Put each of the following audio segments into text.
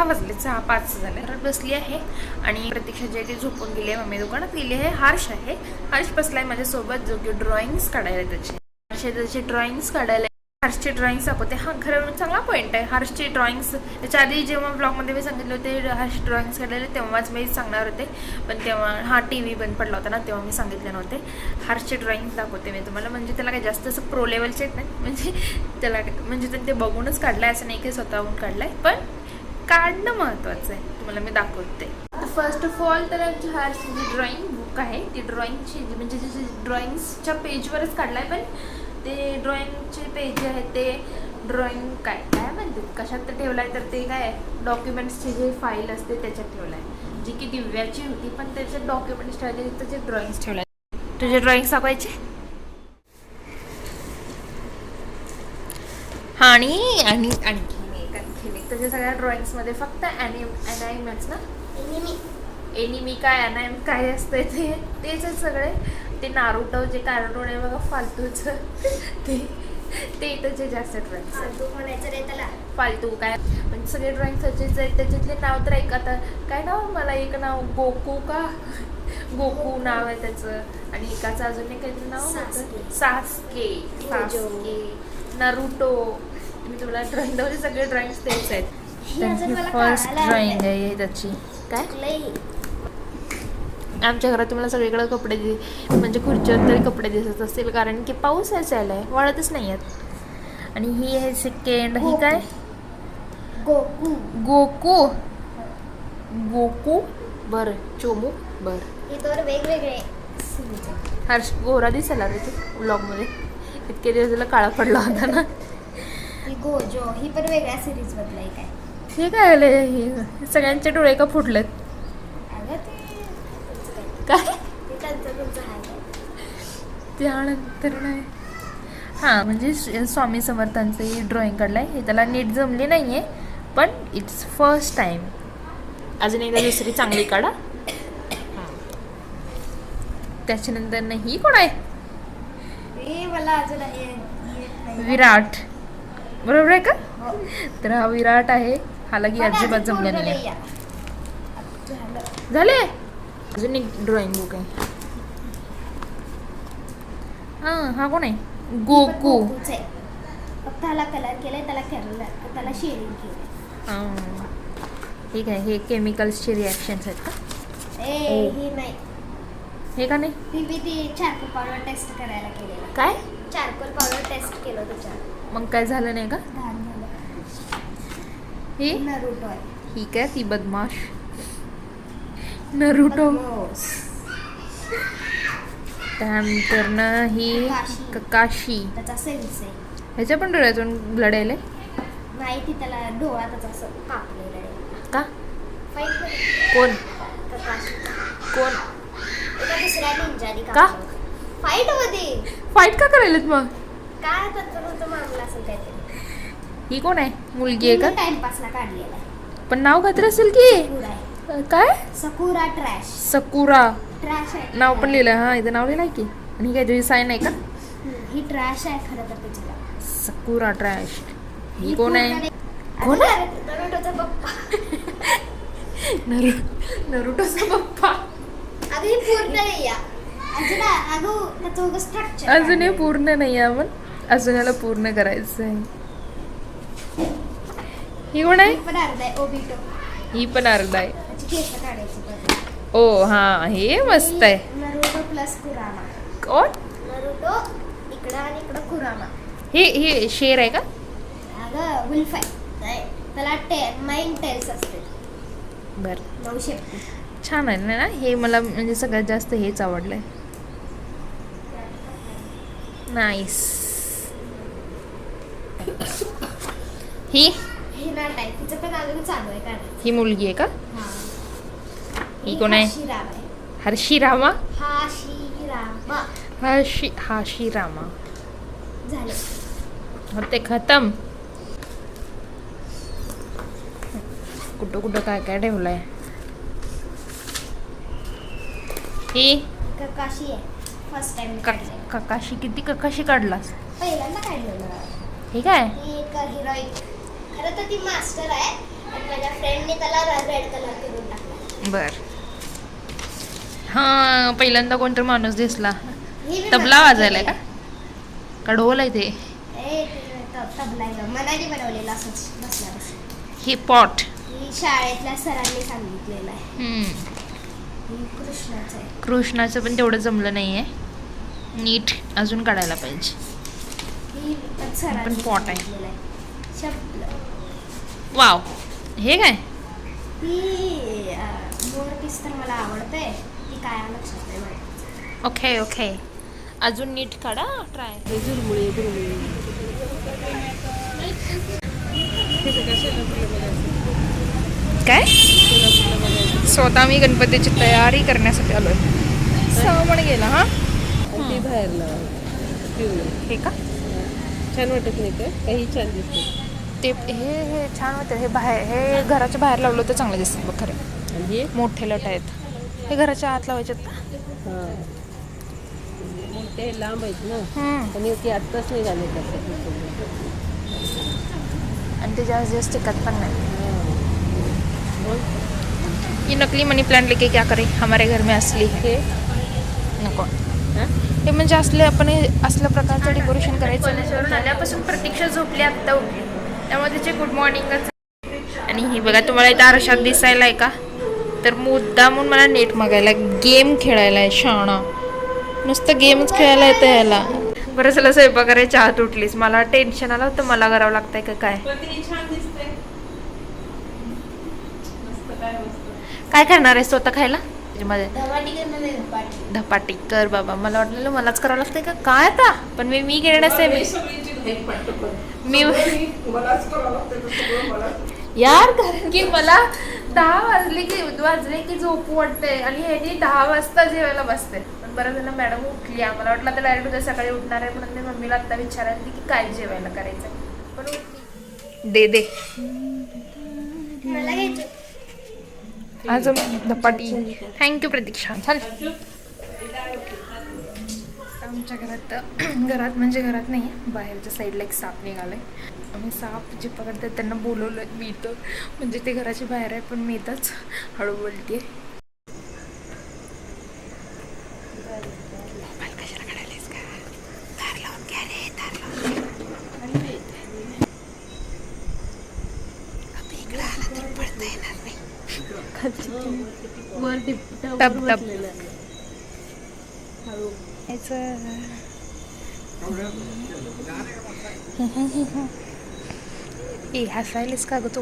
वाजले, 6-5 झाले. घरात बसली आहे आणि प्रतीक्षा जे ती झोपून गेली आहे. मम्मी दुकानात गेली आहे. हर्ष आहे, हर्ष बसलाय माझ्यासोबत, जो की ड्रॉइंग्स काढायला त्याची ड्रॉइंग्स काढायला. हर्षचे ड्रॉइंग्स दाखवते. हा खरं चांगला पॉईंट आहे हर्षचे ड्रॉइंग्स. त्याच्या आधी जेव्हा ब्लॉगमध्ये मी सांगितले होते हर्ष ड्रॉइंग्स काढलेले तेव्हाच मी सांगणार होते, पण तेव्हा हा TV बंद पडला होता ना, तेव्हा मी सांगितले नव्हते. हर्षचे ड्रॉइंग्स दाखवते मी तुम्हाला. म्हणजे त्याला काही जास्त असं प्रो लेवलचे आहेत नाही, म्हणजे त्याला म्हणजे त्यांनी ते बघूनच काढलं आहे, असं नाही की स्वतःहून काढलं आहे, पण काढणं महत्त्वाचं आहे. तुम्हाला मी दाखवते. फर्स्ट ऑफ ऑल तर हर्षची जी ड्रॉइंग बुक आहे ती ड्रॉइंगची म्हणजे ड्रॉइंग्सच्या पेजवरच काढलं आहे, पण ते ड्रॉइंगचे पेज जे आहेत ते ड्रॉइंग काय म्हणते कशात तर ठेवलं आहे, तर ते काय डॉक्युमेंट्सची जे फाईल असते त्याच्यात ठेवलं आहे, जी की दिव्याची होती, पण त्याच्यात डॉक्युमेंट्स ठेवले, त्याचे ड्रॉइंग्स ठेवले. तुझे ड्रॉइंग्स दाखवायचे. हा आणि आणखी त्याच्या सगळ्या ड्रॉइंग्समध्ये फक्त ॲनिमेट्स ना, एनिमी काय अनायम काय असतं तेच सगळे. ते नारुतो जे कार्टून आहे बघा फालतूचं, ते त्याचे जास्त ड्रॉइंग्स म्हणायचं रे त्याला. फालतू काय म्हणजे सगळे ड्रॉइंग त्याचेच आहेत. त्याच्यातले नाव तर एक आता काय नाव, मला एक नाव गोकू नाव आहे त्याचं, आणि एकाचं अजून एक काहीतरी नाव सास्के, नरुटो. मी तुम्हाला ड्रॉइंग दाखवते, सगळे ड्रॉइंग्स तेच आहेत. फर्स्ट ड्रॉइंग आहे त्याची. काय आमच्या घरात तुम्हाला सगळीकडे कपडे म्हणजे खुर्चीवर तरी कपडे दिसत असतील, कारण की पाऊस यायला आहे, वाळतच नाही आहेत. आणि ही आहे सेकंड. ही काय गोकू बरं, चोमू बरं. हे तर वेगवेगळे. हर्ष गोरा दिसायला रे तू व्लॉगमध्ये, इतके दिवस त्याला काळा पडला होता ना. ही गोजो ही पण वेगळ्या सिरीज मधलं आहे. काय हे काय आले, हे सगळ्यांचे डोळे का फुटलेत काय? त्यानंतर नाही. हां म्हणजे स्वामी समर्थांचं ड्रॉइंग काढलं आहे. हे त्याला नीट जमली नाही आहे, पण इट्स फर्स्ट टाईम. अजून एकदा दुसरी चांगली काढा. त्याच्यानंतर नाही कोण आहे, विराट बरोबर आहे का? तर हा विराट आहे. हाला की अजिबात जमलं नाही आहे. झाले. अजून एक ड्रॉइंग बुक आहे. हा कोण आहे? गोकू. फक्त ह्याला कलर केलाय, त्याला शेडिंग केलंय. ठीक आहे. हे केमिकल्सचे रिॲक्शन्स आहेत का? हे नाही. हे का नाही? ती चारकोल पावडर टेस्ट करायला केलेलं. काय चारकोल पावडर टेस्ट केलं त्याच्यात, मग काय झालं नाही का? ही नरुटो आहे. ठीक आहे. ती बदमाश नरुटो. त्यानंतर ना ही ककाशी. त्याचा सेन्स आहे. ह्याच्या पण डोळ्यातून ब्लड यायले नाही, ती त्याला डोळा त्याचा असं कापलेला आहे. का? फाईट कोण ककाशी कोण एका दुसऱ्या निंजानी का? फाईट मध्ये फाईट का करायलेत मग? काय तत्पर मामला असेल काहीतरी. ही कोण आहे? मुलगी आहे का? टाइमपासला काढलेला आहे. पण नाव काहीतरी असेल की काय? Sakura trash. सकुरा ट्रॅश आहे नाव पण लिहिलंय. हा इथं नाव लिहिलंय की. आणि ही काहीतरी साईन आहे का? ही ट्रॅश आहे खरं तर त्याची. Sakura trash. ही कोण आहे? कोण आहे? नरुटोचा पप्पा. नरुटोचा पप्पा. अगं ही पूर्ण नाही आहे. अजून हे पूर्ण नाही आहे, पण अजून याला पूर्ण करायचं आहे. ही कोण आहे? ही पण अर्धा आहे. ओ हा हे मस्त आहे. नरुटो प्लस कुरामा. कोण? नरुटो इकडं आणि इकडं कुरामा. हे शेर आहे का? अगं वुल्फ आहे. त्याला 9 टेल्स असते. बरं 9 शेप. छान आहे ना हे. मला म्हणजे सगळ्यात जास्त हेच आवडलंय. नाईस. ही नाट आहे. तिचं पण अजून चालू आहे का? ही मुलगी आहे का? ही कोण आहे? हर्षिरामा. हाशिरामा झाले होते खतम. कुठं कुठं काय काय ठेवलंय. ही ककाशी आहे. First time ककाशी. किती ककाशी काढलास? पहिल्यांदा काढलेलं. हे काय? ही एक हिरोईन. खरं तर ती मास्टर आहे, आणि माझ्या फ्रेंडने त्याला रेड कलर करून टाकला. बर. हा पहिल्यांदा कोणतरी माणूस दिसला. ही मी तबला मनाली वाजायलाय का? केलंय. का ढोल आहे ते? तबला आहे गं. मनाली बनवलेला असंच बसल्यावर. हे पॉट. ही शाळेतल्या सरांनी सांगितलेलं आहे. ही कृष्णाचं आहे. कृष्णाचं पण तेवढं जमलं नाहीये. नीट अजून काढायला पाहिजे. ही पण सरांनी पण pot आहे. सांगितलेलं आहे. शब्द. वाव. हे काय? ही मोरपीस तर मला आवडते. ती काय लक्षात नाही माझ्या. Okay okay. अजून नीट काढा. ट्राय. काय? स्वतः मी गणपतीची तयारी करण्यासाठी आलोय. सामान गेला हा. ती बाहेर लावा. हे का? छान वाटत नाही का? काही छान दिसते. ते हे छान होतं. हे बाहेर, हे घराच्या बाहेर लावलं तर चांगलं दिसतं बघ खरं. आणि हे मोठे लट आहेत. हे घराच्या आत लावायच्यात ना. हां मोठे लांब आहेत ना. आणि ते आत्ताच नाही झाले तसं. आणि ते जास्त टिकत पण नाही. ये नकली मनी प्लांट लेके क्या करे, हमारे घर में असली है. नको. हे म्हणजे असले आपण असल्या प्रकारचं डेकोरेशन करायचं. कॉलेजवरून आल्यापासून प्रतीक्षा झोपली, आत्ता उठली, त्यामुळे तिचे गुड मॉर्निंगच. आणि ही बघा तुम्हाला इथं आरशात दिसायला आहे का? तर मुद्दामून मला नेट मागायला, गेम खेळायला आहे शाणा. नुसतं गेमच खेळायला येतं याला. बरं चला स्वयंपाक करायच्या आत उठलीस. मला टेन्शन आलं होतं मला करावं लागतंय का काय. काय करणार आहे स्वतः खायला? त्याच्यामध्ये धपाटी कर बाबा. मला वाटलेलं मलाच करावं लागतंय का काय आता. पण मी घेणार आहे मी यार. कारण की मला 10 वाजले की झोपू वाटते. आणि ह्यानी 10 वाजता जेवायला बसते. पण बरं झालं मॅडम उठली. आम्हाला वाटलं आता डायरेक्ट उद्या सकाळी उठणार आहे. म्हणून मी मम्मीला आत्ता विचारायला की काय जेवायला करायचं. पण उठली. दे मला घ्यायचं. आज धपाटी. थँक्यू प्रतीक्षा. चल. आमच्या घरात म्हणजे घरात नाही, बाहेरच्या साईडला एक साप निघालाय. आम्ही साप जे पकडतात त्यांना बोलवलं मी इथं. म्हणजे ते घराच्या बाहेर आहे पण मी इथंच हळू बोलते. कशाला काढायलास का? दार लावून घ्या रे, दार लावून. इकडं आला तर पडता येणार नाही. टप टप. ए हसायलेस का ग तू?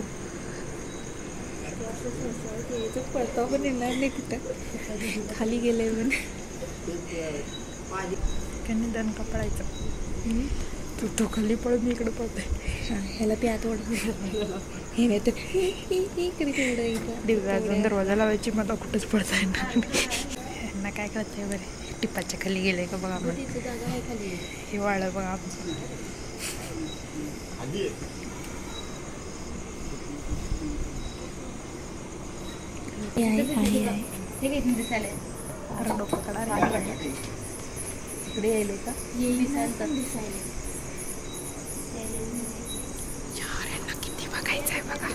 पडता पण येणार नाही कुठं. खाली गेले पण त्यांनी दणका पडायचं. तू खाली पडत मी इकडे पडते. ह्याला ते आत ओढ. हे नाही तर दिव्या अजून दरवाजा लावायची मला कुठंच पडता येणार नाही. यांना काय कळतंय बरे. टिपाच्या खाली गेलंय का बघा. आपण जागा आहे खाली. हे वाळं बघा आमचं. डोकं काढा. इकडे यायले का? किती बघायचं आहे बघा.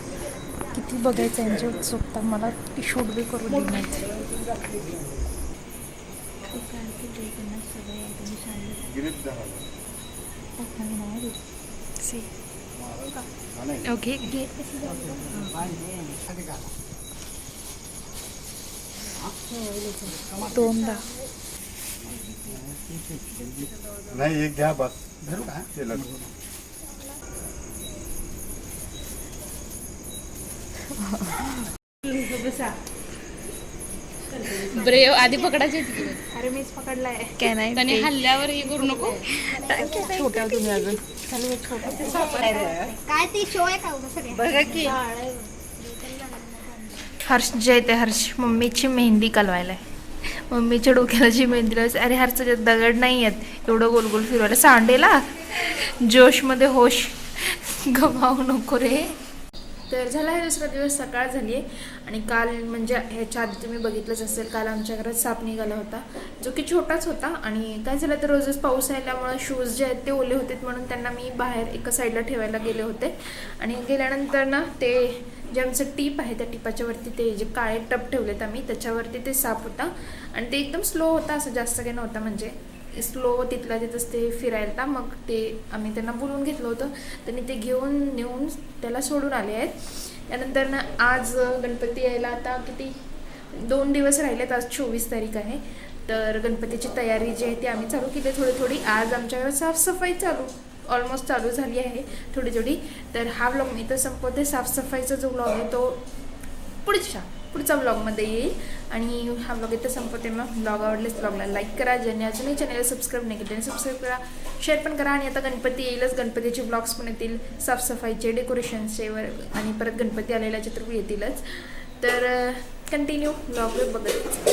किती बघायचं आहे. यांची उत्सुकता मला ती शूट बी करू दिली नाही. ओके दोनदा नाही एक घ्या बस. धरू का ते लग्न. ब्रेव आधी पकडायची. अरे मीच पकडलाय. काय नाही त्याने हल्ल्यावर हे करू नको. छोट्या तुम्ही अजून काय ती शो आहे का सगळ्या? बघा की हर्ष जे ते हर्ष मम्मीची मेहंदी कालवायला आहे. मम्मीच्या डोक्याला जी मेहंदी लावायची. अरे हर्ष त्याच्यात दगड नाही आहेत एवढं गोल गोल फिरवायला. सांडेला जोशमध्ये होश गमावू नको रे. तर झाला आहे दुसरा दिवस, सकाळ झाली आहे. आणि काल म्हणजे ह्याच्या आधी तुम्ही बघितलंच असेल, काल आमच्या घरात साप निघाला होता, जो की छोटाच होता. आणि काय झालं तर रोजच पाऊस आल्यामुळं शूज जे आहेत ते ओले होते, म्हणून त्यांना मी बाहेर एका साईडला ठेवायला गेले होते. आणि गेल्यानंतर ना ते जे आमचं टीप आहे त्या टिपाच्या वरती ते जे काळे टप ठेवलेत आम्ही, त्याच्यावरती ते साप होता. आणि ते एकदम स्लो होता, असं जास्त काही नव्हता, म्हणजे स्लो तिथल्या तिथंच ते फिरायला. मग ते आम्ही त्यांना बोलवून घेतलं होतं, त्यांनी ते घेऊन नेऊन त्याला सोडून आले आहेत. त्यानंतर ना आज गणपती यायला आता किती 2 दिवस राहिलेत, आज 24 तारीख आहे. तर गणपतीची तयारी जी आहे ती आम्ही चालू केली थोडी. आज आमच्याकडे साफसफाई ऑलमोस्ट चालू झाली आहे थोडी. तर हा व्लॉग मी इथं संपवते. साफसफाईचा जो व्लॉग आहे तो पुढच्या व्लॉगमध्ये येईल. आणि हा व्लॉग इथं संपवते. मग व्लॉग आवडलेच व्लॉगला लाईक करा, ज्यांनी अजूनही चॅनलला सबस्क्राईब नाही केलं त्यांनी सबस्क्राईब करा, शेअर पण करा. आणि आता गणपती येईलच, गणपतीचे व्लॉग्स पण येतील, साफसफाईचे, डेकोरेशनचे आणि परत गणपती आलेल्याचे तर येतीलच. तर कंटिन्यू व्लॉग बघत